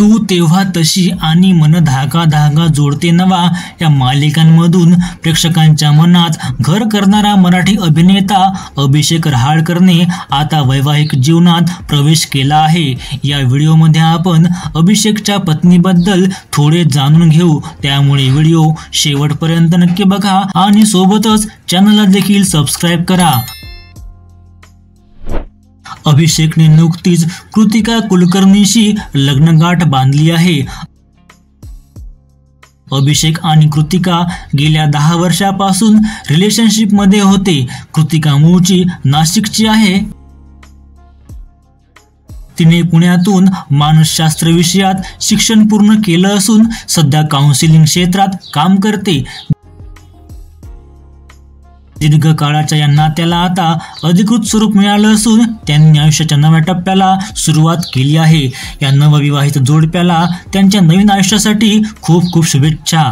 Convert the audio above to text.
तू तेव्हा तशी आणि मन धागा धागा जोडते नवा या मालिकांमधून प्रेक्षकांच्या मनात घर करणारा मराठी अभिनेता अभिषेक रहाटकरने आता वैवाहिक जीवनात प्रवेश केला आहे। या व्हिडिओमध्ये आपण अभिषेकच्या पत्नीबद्दल थोडे जाणून घेऊ, त्यामुळे व्हिडिओ शेवटपर्यंत नक्की बघा आणि सोबतच चॅनलला देखील सबस्क्राइब करा। अभिषेकने नुकतीच कृतिका कुलकर्णीशी लग्नगाठ बांधली आहे। अभिषेक आणि कृतिका गेल्या 10 वर्षापासून रिलेशनशिप मध्ये होते। कृतिका मूळची नाशिकची आहे। तिने पुण्यातून मानसशास्त्र विषयात शिक्षण पूर्ण केलं असून सध्या काउन्सिलिंग क्षेत्रात काम करते। दीर्घकाळाच्या या नात्याला आता अधिकृत स्वरूप मिळालं असून त्यांनी आयुष्याच्या नव्या टप्प्याला सुरुवात केली आहे। या नवविवाहित जोडप्याला त्यांच्या नवीन आयुष्यासाठी खूप खूप शुभेच्छा।